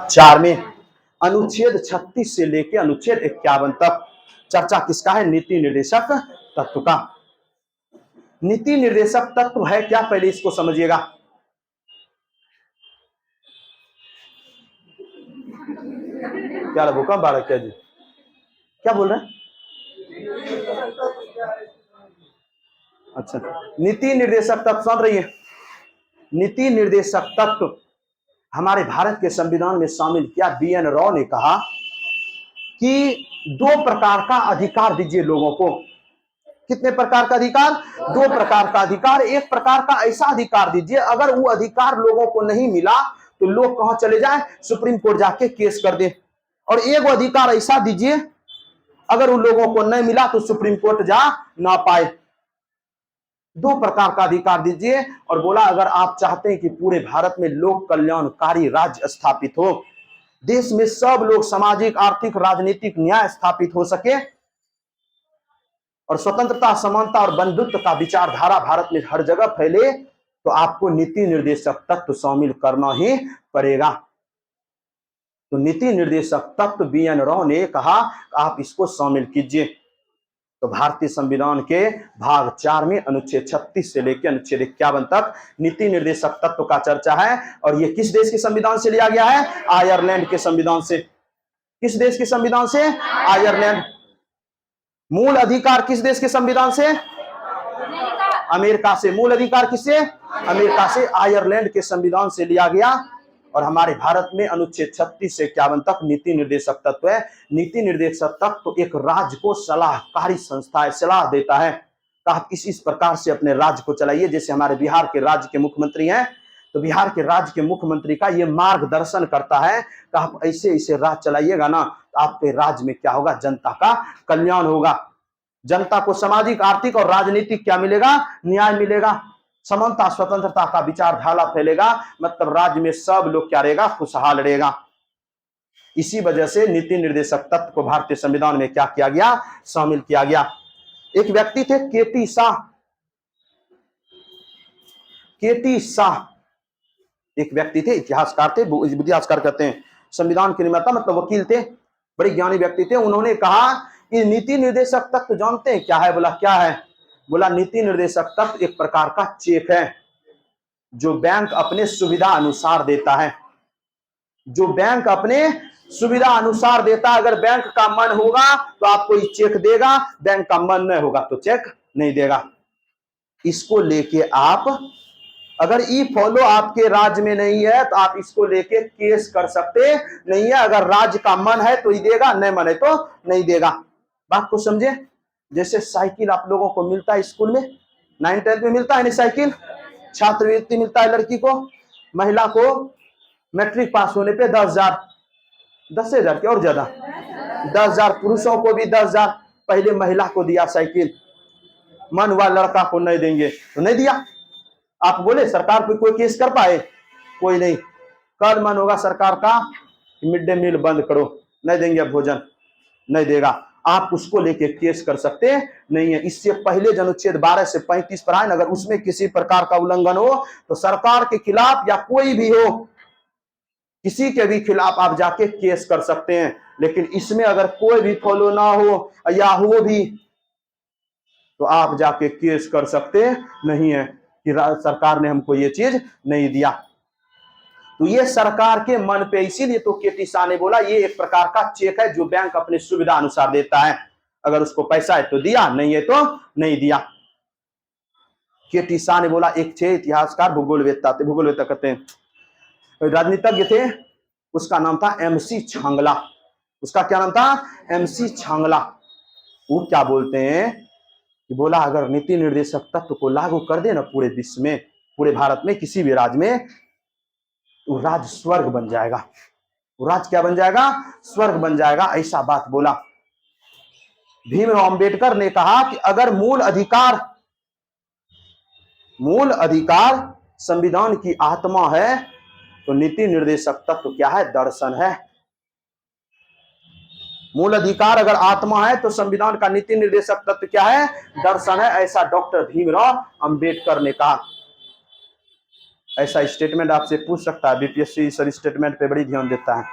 4 में अनुच्छेद 36 से लेकर अनुच्छेद 51 तक चर्चा किसका है? नीति निर्देशक तत्व का। नीति निर्देशक तत्व है क्या, पहले इसको समझिएगा। क्या भूकंप आ रहा क्या जी? क्या बोल रहे हैं? अच्छा, नीति निर्देशक तत्व समझ रही है। नीति निर्देशक तत्व हमारे भारत के संविधान में शामिल किया। BN राव ने कहा कि 2 प्रकार का अधिकार दीजिए लोगों को। कितने प्रकार का अधिकार? 2 प्रकार का अधिकार। एक प्रकार का ऐसा अधिकार दीजिए, अगर वो अधिकार लोगों को नहीं मिला तो लोग कहां चले जाएं? सुप्रीम कोर्ट जाके केस कर दे। और एक अधिकार ऐसा दीजिए, अगर उन लोगों को नहीं मिला तो सुप्रीम कोर्ट जा ना पाए। 2 प्रकार का अधिकार दीजिए। और बोला अगर आप चाहते हैं कि पूरे भारत में लोक कल्याणकारी राज्य स्थापित हो, देश में सब लोग सामाजिक, आर्थिक, राजनीतिक न्याय स्थापित हो सके और स्वतंत्रता, समानता और बंधुत्व का विचारधारा भारत में हर जगह फैले, तो आपको नीति निर्देशक तत्व शामिल करना ही पड़ेगा। तो नीति निर्देशक तत्व BN राव ने कहा आप इसको शामिल कीजिए। तो भारतीय संविधान के भाग 4 में अनुच्छेद 36 से लेकर अनुच्छेद 51 तक नीति निर्देशक तत्व का चर्चा है। और ये किस देश के संविधान से लिया गया है? आयरलैंड के संविधान से। किस देश के संविधान से? आयरलैंड। मूल अधिकार किस देश के संविधान से? अमेरिका से। मूल अधिकार किससे? अमेरिका से। आयरलैंड के संविधान से लिया गया। और हमारे भारत में अनुच्छेद 36 से 51 तक नीति निर्देशक तत्व है। नीति निर्देशक तत्व तो एक राज्य को सलाहकारी संस्था है, सलाह देता है कि आप इस प्रकार से अपने राज्य को चलाइए। जैसे हमारे बिहार के राज्य के मुख्यमंत्री हैं, तो बिहार के राज्य के मुख्यमंत्री का ये मार्गदर्शन करता है कि आप ऐसे ऐसे राज्य चलाइएगा ना, तो आपके राज्य में क्या होगा? जनता का कल्याण होगा। जनता को सामाजिक, आर्थिक और राजनीतिक क्या मिलेगा? न्याय मिलेगा। समानता, स्वतंत्रता का विचारधारा फैलेगा। मतलब राज्य में सब लोग क्या रहेगा? खुशहाल रहेगा। इसी वजह से नीति निर्देशक तत्व को भारतीय संविधान में क्या किया गया? शामिल किया गया। एक व्यक्ति थे KT शाह। KT शाह एक व्यक्ति थे, इतिहासकार थे, इतिहासकार कहते हैं, संविधान के निर्माता मतलब वकील थे, बड़े ज्ञानी व्यक्ति थे। उन्होंने कहा कि नीति निर्देशक तत्व जानते हैं क्या है? बोला क्या है? बोला नीति निर्देशक तत्व एक प्रकार का चेक है जो बैंक अपने सुविधा अनुसार देता है। जो बैंक अपने सुविधा अनुसार देता है। अगर बैंक का मन होगा तो आपको ये चेक देगा, बैंक का मन नहीं होगा तो चेक नहीं देगा। इसको लेके आप, अगर ई फॉलो आपके राज्य में नहीं है तो आप इसको लेके केस कर सकते नहीं है। अगर राज्य का मन है तो ही देगा, नहीं मन है तो नहीं देगा। बात को समझे। जैसे साइकिल आप लोगों को मिलता है स्कूल में, 9th 10th में मिलता है ना साइकिल, छात्रवृत्ति मिलता है लड़की को, महिला को मैट्रिक पास होने पे 10,000, 10,000 की और ज्यादा 10,000, पुरुषों को भी 10,000। पहले महिला को दिया साइकिल, मन हुआ लड़का को नहीं देंगे तो नहीं दिया। आप बोले सरकार पे कोई केस कर पाए? कोई नहीं। कल मन होगा सरकार का मिड डे मील बंद करो, नहीं देंगे भोजन, नहीं देगा, आप उसको लेके केस कर सकते नहीं है। इससे पहले जो अनुच्छेद 12 से 35 पर आए, अगर उसमें किसी प्रकार का उल्लंघन हो तो सरकार के खिलाफ या कोई भी हो, किसी के भी खिलाफ आप जाके केस कर सकते हैं। लेकिन इसमें अगर कोई भी फॉलो ना हो या हो भी तो आप जाके केस कर सकते नहीं है कि सरकार ने हमको ये चीज नहीं दिया। तो ये सरकार के मन पे, इसीलिए तो KT शाह ने बोला ये एक प्रकार का चेक है जो बैंक अपने सुविधा अनुसार देता है। अगर उसको पैसा है तो दिया, नहीं है तो नहीं दिया। KT शाह ने बोला। एक थे इतिहासकार, भूगोलवेत्ता थे, भूगोलवेत्ता कहते हैं, राजनीतिज्ञ थे, उसका नाम था MC छांगला। उसका क्या नाम था? MC छांगला। वो क्या बोलते हैं कि बोला अगर नीति निर्देशक तत्व को लागू कर दे ना पूरे विश्व में, पूरे भारत में, किसी भी राज्य में, तो राज्य स्वर्ग बन जाएगा। वो राज्य क्या बन जाएगा? स्वर्ग बन जाएगा। ऐसा बात बोला। भीमराव अंबेडकर ने कहा कि अगर मूल अधिकार संविधान की आत्मा है तो नीति निर्देशक तत्व क्या है? दर्शन है। मूल अधिकार अगर आत्मा है तो संविधान का नीति निर्देशक तत्व क्या है? दर्शन है। ऐसा डॉक्टर भीमराव अंबेडकर ने कहा। ऐसा स्टेटमेंट आपसे पूछ सकता है। बीपीएससी इस सब स्टेटमेंट पे बड़ी ध्यान देता है।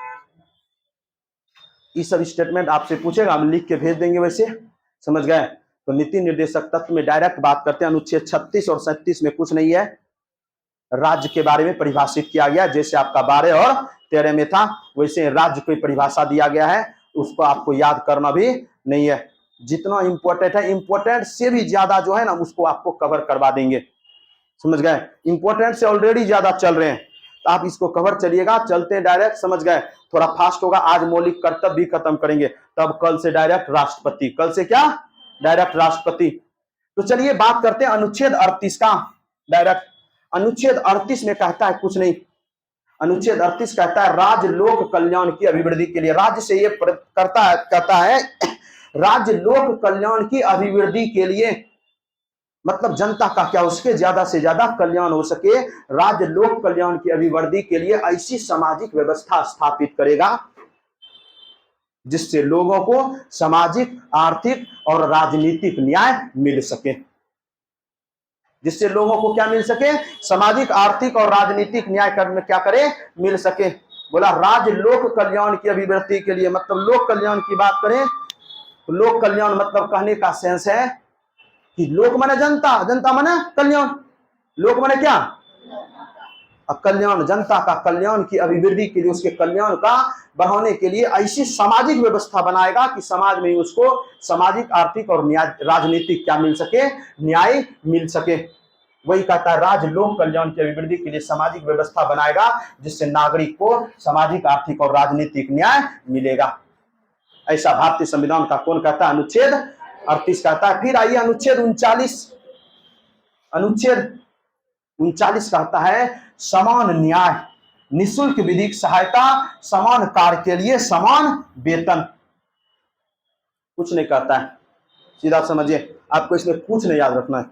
ये सब स्टेटमेंट आपसे पूछेगा, हम लिख के भेज देंगे वैसे, समझ गए। तो नीति निर्देशक तत्व में डायरेक्ट बात करते हैं। अनुच्छेद 36 और 37 में कुछ नहीं है, राज्य के बारे में परिभाषित किया गया। जैसे आपका 12 और 13 में था, वैसे राज्य को परिभाषा दिया गया है, उसको आपको याद करना भी नहीं है। जितना इंपॉर्टेंट है, इंपॉर्टेंट से भी ज्यादा जो है ना, उसको आपको कवर करवा देंगे, समझ गए। इंपॉर्टेंट से ऑलरेडी ज्यादा चल रहे हैं, तो आप इसको कवर चलिएगा। चलते हैं डायरेक्ट, समझ गए। थोड़ा फास्ट होगा, आज मौलिक कर्तव्य भी खत्म करेंगे, तब कल से डायरेक्ट राष्ट्रपति। कल से क्या? डायरेक्ट राष्ट्रपति। तो चलिए बात करते हैं अनुच्छेद 38 का डायरेक्ट। अनुच्छेद 38 में कहता है कुछ नहीं। अनुच्छेद 38 कहता है राज्य लोक कल्याण की अभिवृद्धि के लिए, राज्य से ये कहता है राज्य लोक कल्याण की अभिवृद्धि के लिए, मतलब जनता का क्या, उसके ज्यादा से ज्यादा कल्याण हो सके, राज्य लोक कल्याण की अभिवृद्धि के लिए ऐसी सामाजिक व्यवस्था स्थापित करेगा जिससे लोगों को सामाजिक, आर्थिक और राजनीतिक न्याय मिल सके। जिससे लोगों को क्या मिल सके? सामाजिक, आर्थिक और राजनीतिक न्याय करने क्या करे? मिल सके। बोला राज्य लोक कल्याण की अभिवृद्धि के लिए, मतलब लोक कल्याण की बात करें तो लोक कल्याण मतलब कहने का सेंस है कि लोक माने जनता, जनता माने कल्याण, लोक माने क्या? कल्याण, जनता का कल्याण की अभिवृद्धि के लिए, उसके कल्याण का बढ़ाने के लिए ऐसी सामाजिक व्यवस्था बनाएगा कि समाज में उसको सामाजिक, आर्थिक और राजनीतिक क्या मिल सके? न्याय मिल सके। वही कहता है राज्य लोक कल्याण की अभिवृद्धि के लिए सामाजिक व्यवस्था बनाएगा जिससे नागरिक को सामाजिक, आर्थिक और राजनीतिक न्याय मिलेगा। ऐसा भारतीय संविधान का कौन कहता है? अनुच्छेद 38 कहता है। फिर आइए अनुच्छेद 39। अनुच्छेद 39 कहता है समान न्याय, निःशुल्क विधिक सहायता, समान कार्य के लिए समान वेतन। कुछ नहीं कहता है, सीधा समझिए, आपको इसमें कुछ नहीं याद रखना है।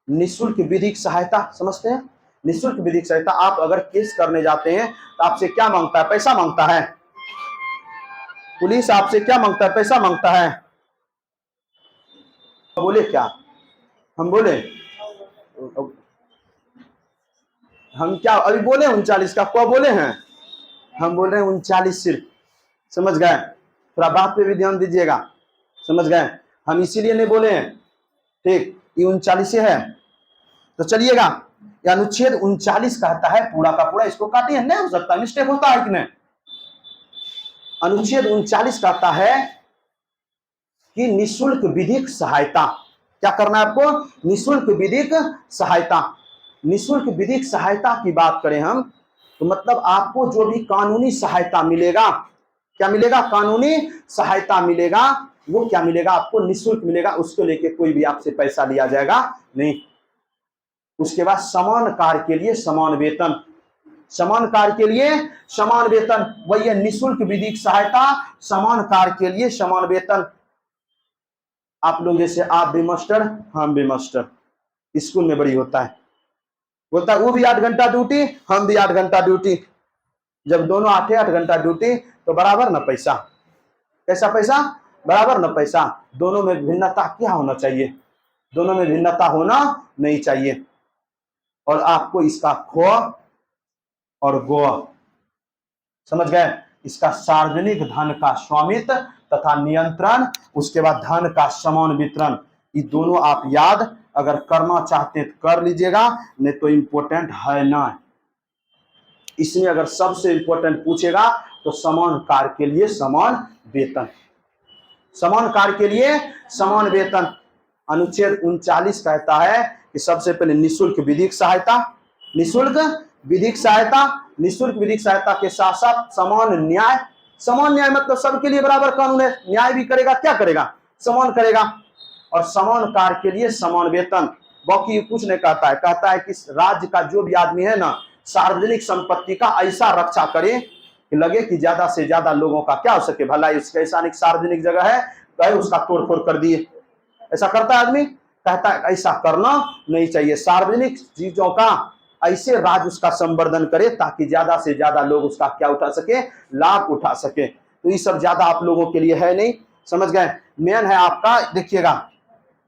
निःशुल्क विधिक सहायता समझते हैं? निःशुल्क विधिक सहायता, आप अगर केस करने जाते हैं तो आपसे क्या मांगता है? पैसा मांगता है। पुलिस आपसे क्या मांगता है? पैसा मांगता है। बोले क्या? हम बोले, हम क्या अभी बोले 39 का क्या बोले हैं? हम बोल रहे हैं 39 सिर्फ, समझ गए। थोड़ा बात पे भी ध्यान दीजिएगा, समझ गए। हम इसीलिए नहीं बोले हैं, ठीक, ये 39 है। तो चलिएगा, अनुच्छेद 39 कहता है पूरा का पूरा, इसको काटिए, नहीं हो सकता, मिस्टेक होता है कि नहीं। अनुच्छेद 39 कहता है कि निःशुल्क विधिक सहायता, क्या करना है आपको? निःशुल्क विधिक सहायता। निःशुल्क विधिक सहायता की बात करें हम तो मतलब आपको जो भी कानूनी सहायता मिलेगा, क्या मिलेगा? कानूनी सहायता मिलेगा, वो क्या मिलेगा? आपको निःशुल्क मिलेगा, उसको लेके कोई भी आपसे पैसा लिया जाएगा नहीं। उसके बाद समान कार्य के लिए समान वेतन, समान कार्य के लिए समान वेतन, वही है निःशुल्क विधिक सहायता, समान कार्य के लिए समान वेतन। आप लोग जैसे आप भी मास्टर, हम भी मास्टर, स्कूल में बड़ी होता है, बोलता है वो भी 8 घंटा ड्यूटी, हम भी 8 घंटा ड्यूटी। जब दोनों 8 घंटा ड्यूटी तो बराबर ना पैसा, कैसा पैसा? बराबर ना पैसा। दोनों में भिन्नता क्या होना चाहिए? दोनों में भिन्नता होना नहीं चाहिए। और आपको इसका खो और गो, समझ गए। इसका सार्वजनिक धन का स्वामित्व तथा नियंत्रण, उसके बाद धन का समान वितरण, ये दोनों आप याद अगर करना चाहते हैं तो कर लीजिएगा, नहीं तो इंपॉर्टेंट है ना। इसमें अगर सबसे इंपॉर्टेंट पूछेगा तो समान कार्य के लिए समान वेतन, समान कार्य के लिए समान वेतन। अनुच्छेद 39 कहता है कि सबसे पहले निःशुल्क विधिक सहायता, निःशुल्क विधिक सहायता, निःशुल्क विधिक सहायता के साथ साथ समान न्याय। समान न्याय मतलब सबके लिए बराबर कानून है, न्याय भी करेगा, क्या करेगा? समान करेगा। और समान कार्य के लिए समान वेतन। बाकी कुछ नहीं कहता है, कहता है कि राज्य का जो भी आदमी है ना, सार्वजनिक संपत्ति का ऐसा रक्षा करे कि लगे कि ज्यादा से ज्यादा लोगों का क्या हो सके भलाई। उसका ऐसा नहीं सार्वजनिक जगह है तो उसका तोड़फोड़ कर दिए, ऐसा करता है आदमी, कहता है ऐसा करना नहीं चाहिए। सार्वजनिक चीजों का ऐसे राज्य उसका संवर्धन करे ताकि ज्यादा से ज्यादा लोग उसका क्या उठा सके? लाभ उठा सके। तो ये सब ज्यादा आप लोगों के लिए है नहीं, समझ गए। मेन है आपका, देखिएगा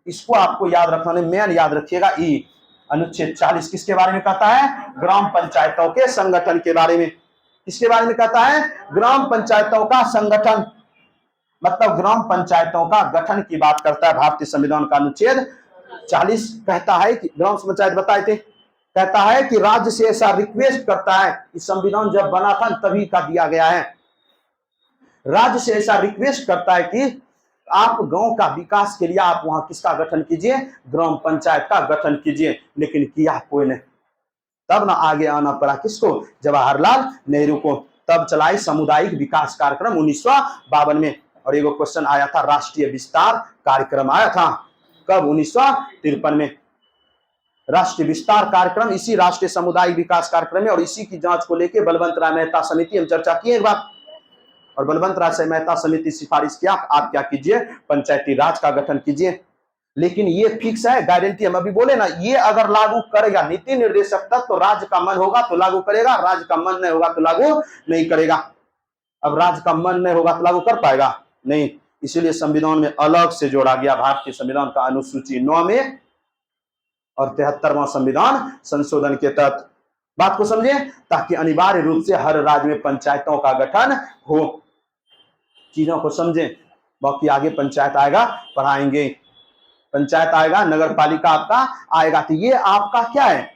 इसको आपको याद रखना, मेन याद रखिएगा ई अनुच्छेद 40 किसके बारे में कहता है? ग्राम पंचायतों के संगठन के बारे में। किसके बारे में कहता है? ग्राम पंचायतों का संगठन, मतलब ग्राम पंचायतों का गठन की बात करता है भारतीय संविधान का अनुच्छेद 40। कहता है कि ग्राम पंचायत बताए थे, कहता है कि राज्य से ऐसा रिक्वेस्ट करता है कि संविधान जब बना था तभी का दिया गया है, राज्य से ऐसा रिक्वेस्ट करता है कि आप गांव का विकास के लिए आप वहां किसका गठन कीजिए? ग्राम पंचायत का गठन कीजिए। लेकिन किया कोई ने, तब ना आगे आना पड़ा किसको? जवाहरलाल नेहरू को। तब चलाई सामुदायिक विकास कार्यक्रम 1952 में। और एक क्वेश्चन आया था, राष्ट्रीय विस्तार कार्यक्रम आया था कब? 1953 में। राष्ट्रीय विस्तार कार्यक्रम इसी राष्ट्रीय सामुदायिक विकास कार्यक्रम में, और इसी की जांच को लेकर बलवंत राय मेहता समिति हम चर्चा किए एक बार, और बलवंत राय मेहता समिति सिफारिश किया आप क्या कीजिए? पंचायती राज का गठन कीजिए। लेकिन ये फिक्स है, गारंटी हम अभी बोले ना, ये अगर लागू करेगा नीति निर्देशक तक तो राज्य का मन होगा तो लागू करेगा, राज्य का मन नहीं होगा तो लागू नहीं करेगा। अब राज्य का मन नहीं होगा तो लागू कर पाएगा नहीं, इसीलिए संविधान में अलग से जोड़ा गया भारतीय संविधान का अनुसूची 9 में और 73वां संविधान संशोधन के तहत। बात को समझे, ताकि अनिवार्य रूप से हर राज्य में पंचायतों का गठन हो। चीजों को समझें, बाकी आगे पंचायत आएगा पढ़ाएंगे, पंचायत आएगा, नगर पालिका आपका आएगा। तो ये आपका क्या है?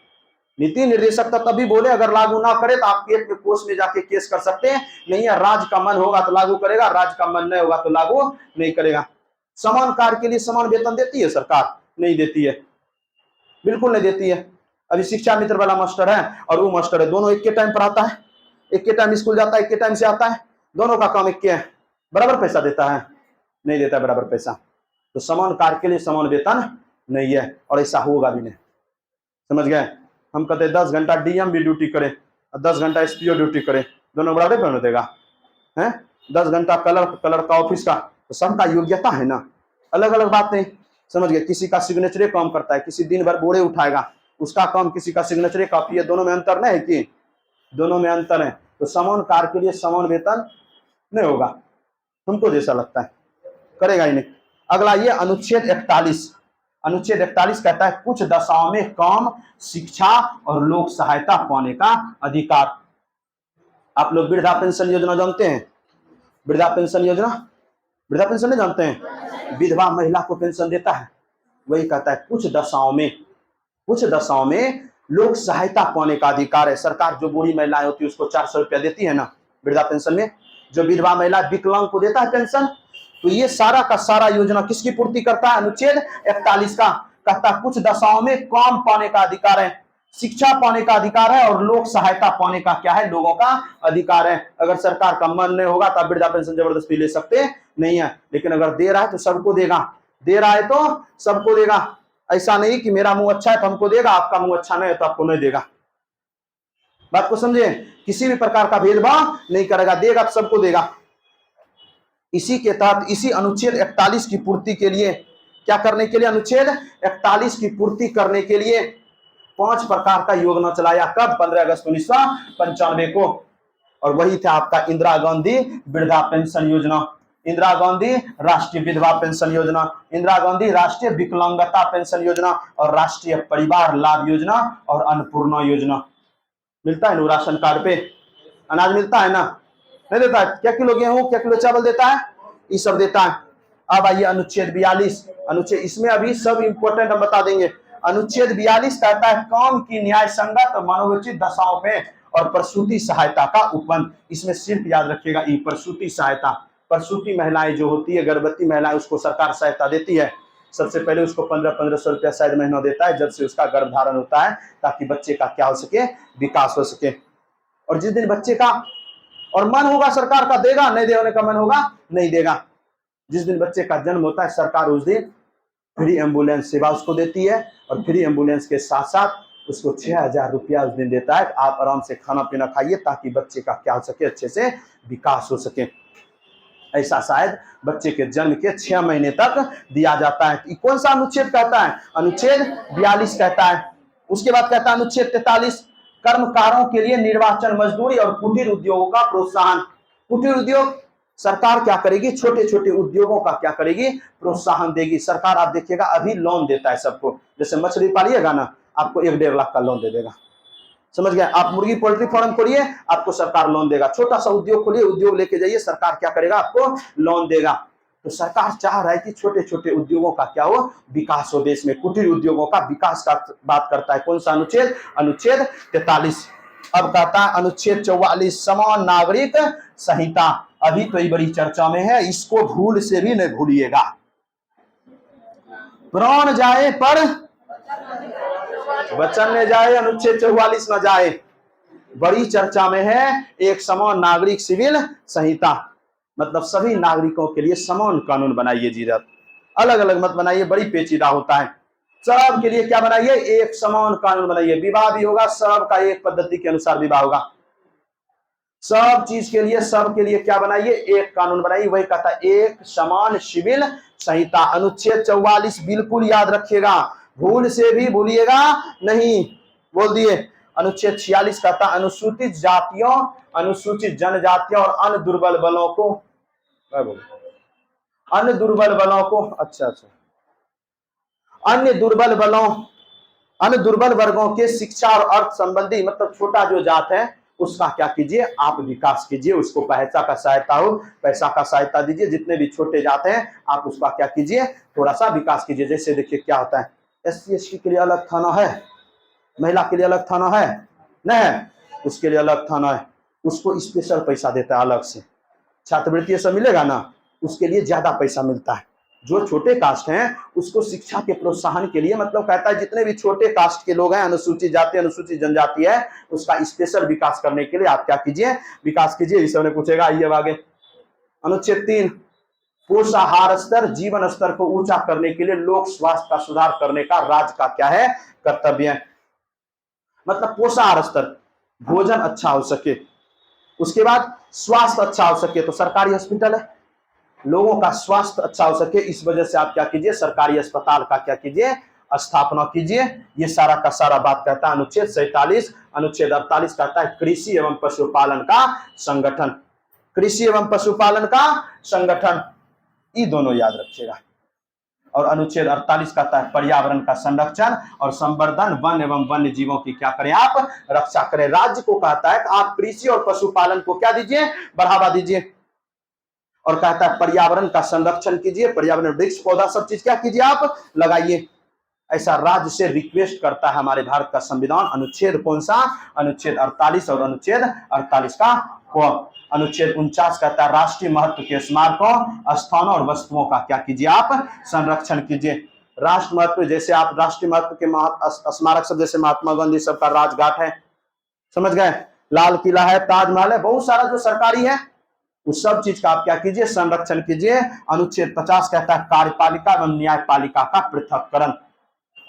नीति निर्देशक तभी बोले अगर लागू ना करे तो आप कोर्ट में जाके केस कर सकते हैं। नहीं है, राज्य का मन होगा तो लागू करेगा, राज्य का मन नहीं होगा तो लागू नहीं करेगा। समान कार्य के लिए समान वेतन देती है सरकार? नहीं देती है, बिल्कुल नहीं देती है। अभी शिक्षा मित्र वाला मास्टर है और वो मास्टर है, दोनों एक के टाइम पर आता है, एक के टाइम स्कूल जाता है, एक के टाइम से आता है, दोनों का काम एक के है, बराबर पैसा देता है? नहीं देता बराबर पैसा। तो समान कार्य के लिए समान वेतन नहीं है, और ऐसा होगा भी नहीं। समझ गए? हम कहते 10 घंटा डीएम भी ड्यूटी करे और 10 घंटा एसपीओ ड्यूटी करे, दोनों बराबर पेमेंट देगा? है 10 घंटा कलर का ऑफिस का, तो सबका योग्यता है ना, अलग अलग बात नहीं। समझ गए? किसी का सिग्नेचरे काम करता है, किसी दिन भर बोरे उठाएगा, उसका काम किसी का सिग्नेचरे कॉपी है, दोनों में अंतर नहीं है कि? दोनों में अंतर है। तो समान कार्य के लिए समान वेतन नहीं होगा, तुमको जैसा लगता है करेगा ही नहीं। अगला ये अनुच्छेद 41। अनुच्छेद 41 कहता है कुछ दशाओं में काम, शिक्षा और लोक सहायता पाने का अधिकार। आप लोग वृद्धा पेंशन योजना जानते हैं? वृद्धा पेंशन योजना, वृद्धा पेंशन नहीं जानते हैं? विधवा महिला को पेंशन देता है, वही कहता है कुछ दशाओं में लोक सहायता पाने का अधिकार है। सरकार जो बूढ़ी महिलाएं होती है उसको 400 रुपया देती है ना वृद्धा पेंशन में, जो विधवा महिला विकलांग को देता है पेंशन। तो ये सारा का सारा योजना किसकी पूर्ति करता है? अनुच्छेद 41 का। कहता है कुछ दशाओं में काम पाने का अधिकार है, शिक्षा पाने का अधिकार है, और लोक सहायता पाने का क्या है? लोगों का अधिकार है। अगर सरकार का मन नहीं होगा तो वृद्धा पेंशन जबरदस्ती ले सकते नहीं है, लेकिन अगर दे रहा है तो सबको देगा, दे रहा है तो सबको देगा। ऐसा नहीं कि मेरा मुंह अच्छा है तो हमको देगा, आपका मुंह अच्छा नहीं है तो आपको नहीं देगा। बात को समझे? किसी भी प्रकार का भेदभाव नहीं करेगा, देगा तो सबको देगा। इसी के तहत इसी अनुच्छेद 41 की पूर्ति के लिए क्या करने के लिए? अनुच्छेद 41 की पूर्ति करने के लिए 5 प्रकार का योजना चलाया। कब? 15 अगस्त 1995 को। और वही था आपका इंदिरा गांधी वृद्धा पेंशन योजना, इंदिरा गांधी राष्ट्रीय विधवा पेंशन योजना, इंदिरा गांधी राष्ट्रीय विकलांगता पेंशन योजना, और राष्ट्रीय परिवार लाभ योजना, और अन्नपूर्णा योजना। मिलता है ना राशन कार्ड पे अनाज मिलता है ना? नहीं देता है? क्या किलो गेहूं, क्या किलो चावल देता है? ये सब देता है। अब आइए अनुच्छेद 42। अनुच्छेद इसमें अभी सब इंपोर्टेंट हम बता देंगे। अनुच्छेद 42 कहता है काम की न्याय संगत मनोचित दशाओं में और प्रसूति सहायता का उपबंध। इसमें सिर्फ याद रखिएगा ये प्रसूति सहायता, प्रसूति महिलाएं जो होती है, गर्भवती महिलाएं, उसको सरकार सहायता देती है। सबसे पहले उसको 1500 रुपया शायद महीना देता है जब से उसका गर्भधारण होता है, ताकि बच्चे का क्या हो सके? विकास हो सके। और जिस दिन बच्चे का और मन होगा सरकार का देगा, नहीं देने का मन होगा नहीं देगा। जिस दिन बच्चे का जन्म होता है सरकार उस दिन फ्री एम्बुलेंस सेवा उसको देती है, और फ्री एम्बुलेंस के साथ साथ उसको 6000 रुपया उस दिन देता है। आप आराम से खाना पीना खाइए ताकि बच्चे का क्या हो सके? अच्छे से विकास हो सके। ऐसा शायद बच्चे के जन्म के 6 महीने तक दिया जाता है। कौन सा अनुच्छेद कहता है? अनुच्छेद 42 कहता है। उसके बाद कहता है अनुच्छेद 43 कर्मकारों के लिए निर्वाचन मजदूरी और कुटीर उद्योगों का प्रोत्साहन। कुटीर उद्योग सरकार क्या करेगी? छोटे छोटे उद्योगों का क्या करेगी? प्रोत्साहन देगी सरकार। आप देखिएगा अभी लोन देता है सबको, जैसे मछली पालिएगा ना, आपको 1-1.5 लाख का लोन दे देगा। समझ गए? आप मुर्गी पोल्ट्री फार्म खोलिए, आपको सरकार लोन देगा। छोटा सा उद्योग खोलिए, उद्योग लेके जाइए, सरकार क्या करेगा? आपको लोन देगा। तो सरकार चाह रहा है कि छोटे छोटे उद्योगों का क्या हो? विकास हो देश में। कुटीर उद्योगों का विकास का बात करता है कौन सा अनुच्छेद? अनुच्छेद 43। अब कहता है अनुच्छेद 44 समान नागरिक संहिता। अभी तो ये बड़ी चर्चा में है, इसको भूल से भी नहीं भूलिएगा। प्राण जाए पर वचन न जाए, अनुच्छेद 44 न जाए, बड़ी चर्चा में है। एक समान नागरिक सिविल संहिता, मतलब सभी नागरिकों के लिए समान कानून बनाइए जी। अलग अलग मत बनाइए, बड़ी पेचीदा होता है। सब के लिए क्या बनाइए? एक समान कानून बनाइए। विवाह भी होगा, सबका एक पद्धति के अनुसार विवाह होगा। सब चीज के लिए, सब के लिए क्या बनाइए? एक कानून बनाइए। वही कहता है एक समान सिविल संहिता। अनुच्छेद 44 बिल्कुल याद रखिएगा, भूल से भी भूलिएगा नहीं। बोल दिए। अनुच्छेद 46 कहता है अनुसूचित जातियों, अनुसूचित जनजातियों और अन्य दुर्बल बलों को, अन्य दुर्बल बलों को, अच्छा, अन्य दुर्बल वर्गों के शिक्षा और अर्थ संबंधी, मतलब छोटा जो जात है उसका क्या कीजिए? आप विकास कीजिए। उसको पैसा का सहायता हो, पैसा का सहायता दीजिए। जितने भी छोटे जात हैं आप उसका क्या कीजिए? थोड़ा सा विकास कीजिए। जैसे देखिए क्या होता है, SC ST के लिए अलग थाना है, महिला के लिए अलग थाना है, नहीं है? उसके लिए अलग थाना है, उसको स्पेशल पैसा देता है अलग से। छात्रवृत्ति सब मिलेगा ना, उसके लिए ज्यादा पैसा मिलता है। जो छोटे कास्ट हैं उसको शिक्षा के प्रोत्साहन के लिए, मतलब कहता है जितने भी छोटे कास्ट के लोग हैं, अनुसूचित जाति, अनुसूचित जनजाति है, उसका स्पेशल विकास करने के लिए आप क्या कीजिए? विकास कीजिए। इस समय पूछेगा, आइए आगे। अनुच्छेद 3 पोषाहार स्तर, जीवन स्तर को ऊंचा करने के लिए लोक स्वास्थ्य का सुधार करने का राज्य का क्या है? कर्तव्य है। मतलब पोषाहार स्तर, भोजन अच्छा हो सके, उसके बाद स्वास्थ्य अच्छा हो सके, तो सरकारी हॉस्पिटल है, लोगों का स्वास्थ्य अच्छा हो सके, इस वजह से आप क्या कीजिए? सरकारी अस्पताल का क्या कीजिए? स्थापना कीजिए। ये सारा का सारा बात कहता है अनुच्छेद 47। अनुच्छेद 48 कहता है कृषि एवं पशुपालन का संगठन, कृषि एवं पशुपालन का संगठन, ये दोनों याद रखिएगा। और अनुच्छेद 48 कहता है पर्यावरण का संरक्षण और संवर्धन, वन एवं वन्य जीवों की क्या करें? आप रक्षा करें। राज्य को कहता है कि आप कृषि और पशुपालन को क्या दीजिए? बढ़ावा दीजिए। और कहता है पर्यावरण का संरक्षण कीजिए, पर्यावरण वृक्ष पौधा सब चीज क्या कीजिए? आप लगाइए। ऐसा राज्य से रिक्वेस्ट करता है हमारे भारत का संविधान। अनुच्छेद कौन सा? अनुच्छेद 48 और अनुच्छेद 48 का अनुच्छेद 49 कहता है राष्ट्रीय महत्व के स्मारकों, स्थानों और वस्तुओं का क्या कीजिए? आप संरक्षण कीजिए। राष्ट्र महत्व, जैसे आप राष्ट्रीय महत्व के स्मारक सब, जैसे महात्मा गांधी सबका राजघाट है, समझ गए? लाल किला है, ताजमहल है, बहुत सारा जो सरकारी है, उस सब चीज का आप क्या कीजिए? संरक्षण कीजिए। अनुच्छेद 50 कहता है कार्यपालिका एवं न्यायपालिका का पृथककरण।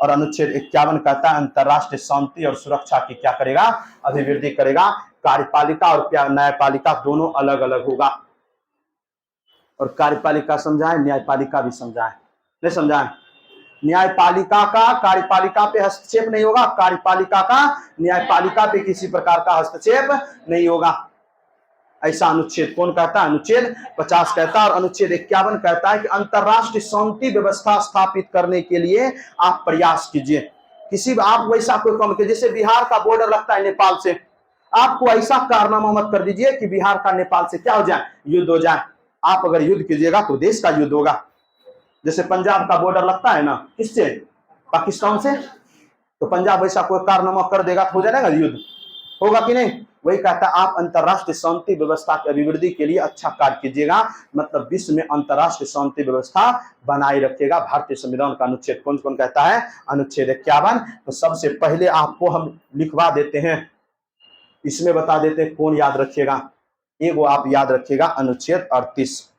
और अनुच्छेद 51 कहता है अंतरराष्ट्रीय शांति और सुरक्षा की क्या करेगा? अभिवृद्धि करेगा। कार्यपालिका और न्यायपालिका दोनों अलग अलग होगा। और कार्यपालिका समझाए, न्यायपालिका भी समझाए, नहीं समझाए? न्यायपालिका का कार्यपालिका पे हस्तक्षेप नहीं होगा, कार्यपालिका का न्यायपालिका पे किसी प्रकार का हस्तक्षेप नहीं होगा। ऐसा अनुच्छेद कौन कहता है? अनुच्छेद 50 कहता है। और अनुच्छेद 51 कहता है कि अंतरराष्ट्रीय शांति व्यवस्था स्थापित करने के लिए आप प्रयास कीजिए। किसी आप वैसा कोई काम कीजिए, जैसे बिहार का बॉर्डर लगता है नेपाल से, आपको ऐसा कारनामा मत कर दीजिए कि बिहार का नेपाल से क्या हो जाए? युद्ध हो जाए। आप अगर युद्ध कीजिएगा तो देश का युद्ध होगा। जैसे पंजाब का बॉर्डर लगता है ना, किससे? पाकिस्तान से। तो पंजाब वैसा कोई कारनामा कर देगा तो हो जाएगा युद्ध, होगा कि नहीं? वही कहता है आप अंतरराष्ट्रीय शांति व्यवस्था की अभिवृद्धि के लिए अच्छा कार्य कीजिएगा, मतलब विश्व में अंतरराष्ट्रीय शांति व्यवस्था बनाए रखिएगा। भारतीय संविधान का अनुच्छेद कौन कौन कहता है? अनुच्छेद 51। तो सबसे पहले आपको हम लिखवा देते हैं, इसमें बता देते हैं कौन याद रखिएगा। एगो आप याद रखिएगा अनुच्छेद 38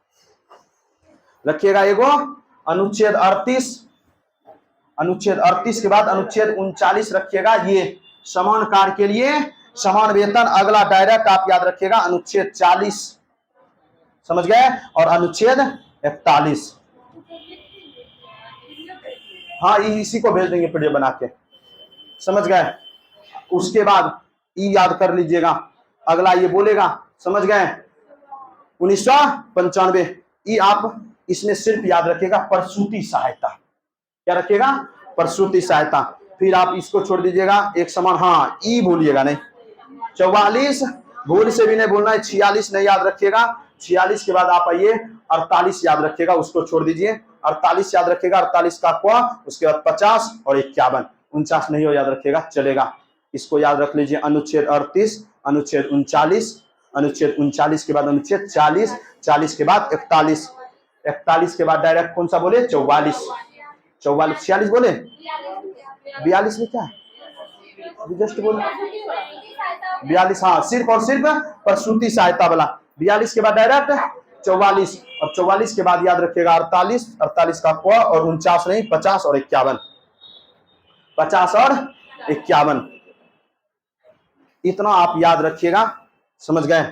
रखिएगा, एगो अनुच्छेद 38। अनुच्छेद 38 के बाद अनुच्छेद 39 रखिएगा, ये समान कार्य के लिए समान वेतन। अगला डायरेक्ट आप याद रखिएगा अनुच्छेद 40, समझ गए? और अनुच्छेद 41, हाँ इसी को भेज देंगे पीडीएफ बना के, समझ गए? उसके बाद ई याद कर लीजिएगा, अगला ये बोलेगा, समझ गए? 1995 ई आप इसमें सिर्फ याद रखिएगा प्रसूति सहायता, क्या रखिएगा? प्रसूति सहायता। फिर आप इसको छोड़ दीजिएगा एक समान, हाँ ई भूलिएगा नहीं, 44 भूल से भी नहीं बोलना है, 46 नहीं याद रखिएगा, 46 के बाद आप आइए 48 याद रखिएगा, उसको छोड़ दीजिए, 48 याद रखिएगा, 48 का क, उसके बाद 50 और 51, 49 नहीं हो याद रखिएगा चलेगा। इसको याद रख लीजिए, अनुच्छेद 38, अनुच्छेद 39, अनुच्छेद 39 के बाद अनुच्छेद 40, 40 के बाद 41, 41 के बाद डायरेक्ट कौन सा बोले, 44, 44, 46 बोले, 42 में क्या है जस्ट बोले 42, हाँ सिर्फ और सिर्फ प्रसूति सहायता वाला, 42 के बाद डायरेक्ट 44, और 44 के बाद याद रखिएगा 48, 48 का क, और 49 नहीं 50 और 51, 50 और 51, इतना आप याद रखिएगा, समझ गए?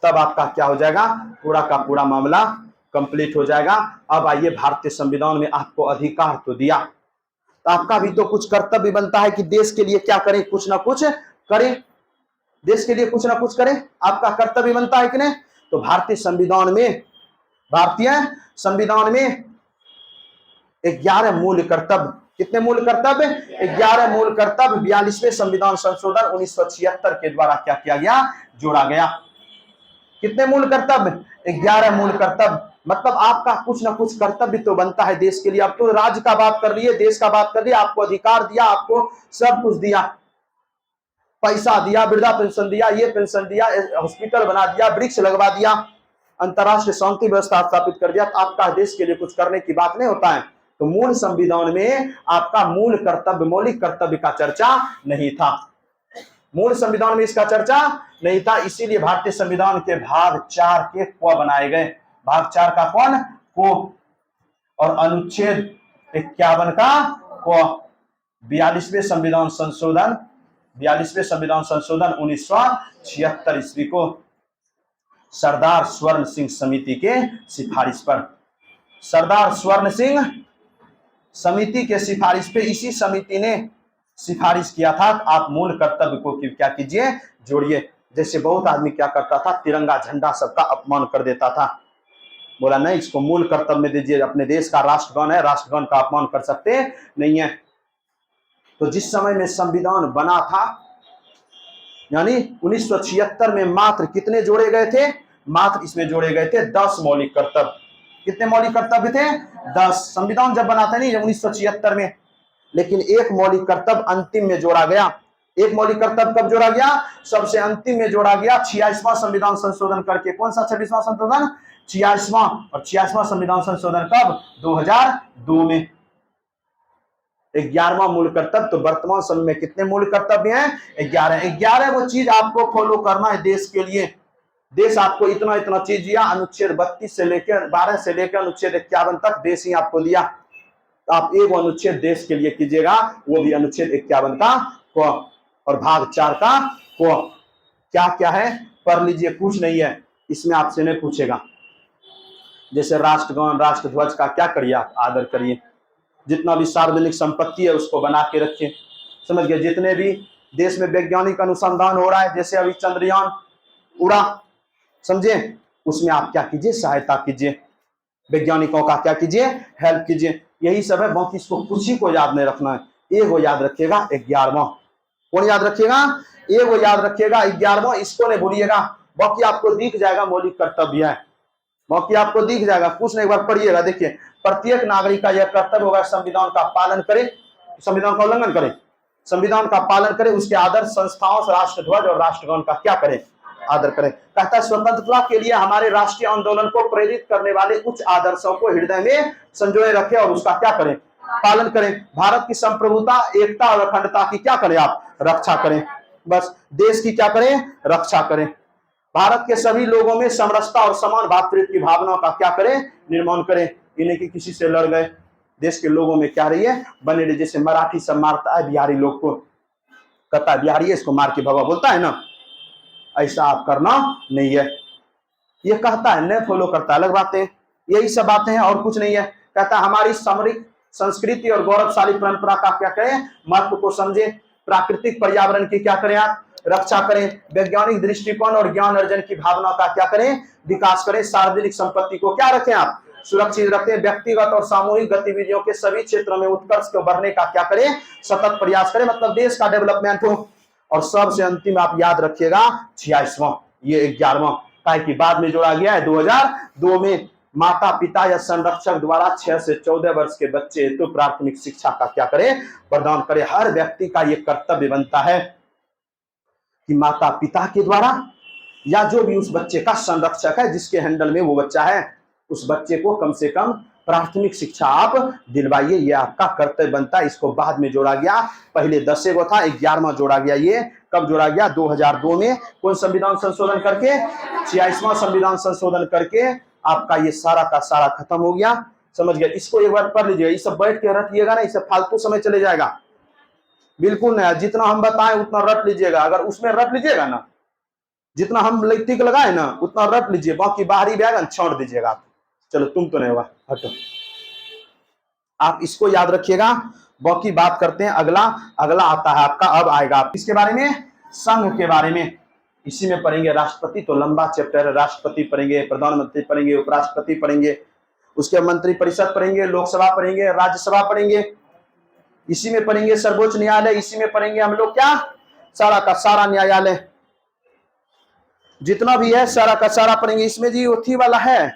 तब आपका क्या हो जाएगा, पूरा का पूरा मामला कंप्लीट हो जाएगा। अब आइए, भारतीय संविधान में आपको अधिकार तो दिया, तो आपका भी तो कुछ कर्तव्य बनता है कि देश के लिए क्या करें, कुछ ना कुछ करें, देश के लिए कुछ ना कुछ करें, आपका कर्तव्य बनता है कि नहीं? तो भारतीय संविधान में 11 मूल कर्तव्य, कितने मूल कर्तव्य, 11 मूल कर्तव्य 42वें संविधान संशोधन 1976 के द्वारा क्या किया गया, जोड़ा गया। कितने मूल कर्तव्य, 11 मूल कर्तव्य, मतलब आपका कुछ ना कुछ कर्तव्य तो बनता है देश के लिए। अब तो राज्य का बात कर रही है, देश का बात कर रही है, आपको अधिकार दिया, आपको सब कुछ दिया, पैसा दिया, वृद्धा पेंशन दिया, ये पेंशन दिया, हॉस्पिटल बना दिया, वृक्ष लगवा दिया, अंतरराष्ट्रीय शांति व्यवस्था स्थापित कर दिया, तो आपका देश के लिए कुछ करने की बात नहीं होता है। तो मूल संविधान में आपका मूल कर्तव्य, मौलिक कर्तव्य का चर्चा नहीं था, मूल संविधान में इसका चर्चा नहीं था, इसीलिए भारतीय संविधान के भाग 4 के क बनाए गए, भाग 4 का कौन, को, और अनुच्छेद 51 का क, 42वें संविधान संशोधन 1976 ईस्वी को सरदार स्वर्ण सिंह समिति के सिफारिश पर, सरदार स्वर्ण सिंह समिति के सिफारिश पे, इसी समिति ने सिफारिश किया था कि आप मूल कर्तव्य को क्या कीजिए, जोड़िए। जैसे बहुत आदमी क्या करता था, तिरंगा झंडा सबका अपमान कर देता था, बोला नहीं इसको मूल कर्तव्य में दीजिए, अपने देश का राष्ट्रगान है, राष्ट्रगान का अपमान कर सकते नहीं है। तो जिस समय में संविधान बना था, यानी 1976 में मात्र कितने जोड़े गए थे, मात्र इसमें जोड़े गए थे 10 मौलिक कर्तव्य। कितने मौलिक कर्तव्य थे, 10। संविधान जब बना था नहीं 1976 में, लेकिन एक मौलिक कर्तव्य अंतिम में जोड़ा गया। एक मौलिक कर्तव्य कब जोड़ा गया, सबसे अंतिम में जोड़ा गया 46वां संविधान संशोधन करके। कौन सा 26वां संशोधन, 46वां, और 46वां संविधान संशोधन कब, 2002 में। 11वां मूल कर्तव्य, तो वर्तमान समय में कितने मूल कर्तव्य हैं, 11 वो चीज आपको फॉलो करना है देश के लिए। देश आपको इतना इतना चीज दिया, अनुच्छेद 32 से लेकर 12 से लेकर अनुच्छेद 51 तक देश ही आपको दिया, तो आप एक अनुच्छेद देश के लिए कीजिएगा, वो भी अनुच्छेद 51 का क, और भाग 4 का क। क्या क्या है पढ़ लीजिए, कुछ नहीं है इसमें, आपसे नहीं पूछेगा। जैसे राष्ट्रगान, राष्ट्रध्वज का क्या करिए, आप आदर करिए, जितना भी सार्वजनिक संपत्ति है उसको बना के रखिए, समझ गए। जितने भी देश में वैज्ञानिक अनुसंधान हो रहा है, जैसे अभी चंद्रयान उड़ा, समझे, उसमें आप क्या कीजिए, सहायता कीजिए, वैज्ञानिकों का क्या कीजिए, हेल्प कीजिए, यही सब है। बाकी इसको कुछ ही को याद नहीं रखना है, एक वो याद रखिएगा 11वां। कौन याद रखिएगा, एक वो याद रखिएगा 11वां, इसको नहीं भूलिएगा। बाकी आपको दिख जाएगा मौलिक कर्तव्य है, बाकी आपको दिख जाएगा, कुछ नहीं, एक बार पढ़िएगा। देखिए, प्रत्येक नागरिक का यह कर्तव्य होगा संविधान का पालन करे, संविधान का उल्लंघन करे, संविधान का पालन करे, उसके आदर्श संस्थाओं से राष्ट्रध्वज और राष्ट्रगान का क्या करे, आदर करें। कहता है स्वतंत्रता के लिए हमारे राष्ट्रीय आंदोलन को प्रेरित करने वाले उच्च आदर्शों को हृदय में संजोए रखें और उसका क्या करें, पालन करें। भारत की संप्रभुता, एकता और अखंडता की क्या करें, आप रक्षा करें। बस देश की क्या करें, रक्षा करें। भारत के सभी लोगों में समरसता और समान भातृत्व की भावनाओं का क्या करें, निर्माण करें। इन्हें कि किसी से लड़ गए, देश के लोगों में क्या रही है, बने रही। जैसे मराठी सब मारता है बिहारी लोग को, कहता है बिहारी है, इसको मार के भगा बोलता है ना, ऐसा आप करना नहीं है, ये कहता है, नहीं फॉलो करता, अलग बातें, यही सब बातें हैं और कुछ नहीं है। कहता है हमारी सामरिक संस्कृति और गौरवशाली परंपरा का क्या करें, महत्व को समझे, प्राकृतिक पर्यावरण की क्या करें, आप रक्षा करें, वैज्ञानिक दृष्टिकोण और ज्ञान अर्जन की भावना का क्या करें, विकास करें, सार्वजनिक संपत्ति को क्या रखें, आप सुरक्षित रखें, व्यक्तिगत और सामूहिक गतिविधियों के सभी क्षेत्रों में उत्कर्ष को बढ़ने का क्या करें, सतत प्रयास करें, मतलब देश का डेवलपमेंट हो। और सबसे अंतिम आप याद रखिएगा 86वां, ये 11वां का कि बाद में जोड़ा गया है 2002 में, माता पिता या संरक्षक द्वारा 6 से 14 वर्ष के बच्चे तो प्राथमिक शिक्षा का क्या करे, प्रदान करे। हर व्यक्ति का यह कर्तव्य बनता है कि माता पिता के द्वारा या जो भी उस बच्चे का संरक्षक है, जिसके हैंडल में वो बच्चा है, उस बच्चे को कम से कम प्राथमिक शिक्षा आप दिलवाइए, ये आपका कर्तव्य बनता है। इसको बाद में जोड़ा गया, पहले 10 गो था, 11वां जोड़ा गया। ये कब जोड़ा गया, 2002 में। कौन संविधान संशोधन करके, 86वां संविधान संशोधन करके आपका ये सारा का सारा खत्म हो गया। समझ गए, इसको एक बार पढ़ लीजिएगा, इसे बैठ के रटिएगा ना, इसे फालतू समय चले जाएगा, बिल्कुल नहीं। जितना हम बताएं उतना रट लीजिएगा, अगर उसमें रट लीजिएगा ना, जितना हम टिक लगाए ना उतना रट लीजिए, बाकी बाहरी बैगन छोड़ दीजिएगा आप। चलो तुम तो नहीं हुआ, हटो, आप इसको याद रखिएगा। बाकी बात करते हैं अगला आता है आपका, अब आएगा इसके बारे में, संघ के बारे में। इसी में पढ़ेंगे राष्ट्रपति, तो लंबा चैप्टर है, राष्ट्रपति पढ़ेंगे, प्रधानमंत्री पढ़ेंगे, उपराष्ट्रपति पढ़ेंगे, उसके मंत्री परिषद पढ़ेंगे, लोकसभा पढ़ेंगे, राज्यसभा पढ़ेंगे, इसी में पढ़ेंगे सर्वोच्च न्यायालय, इसी में पढ़ेंगे हम लोग क्या, सारा का सारा न्यायालय जितना भी है सारा का सारा पढ़ेंगे। इसमें जी ओथी वाला है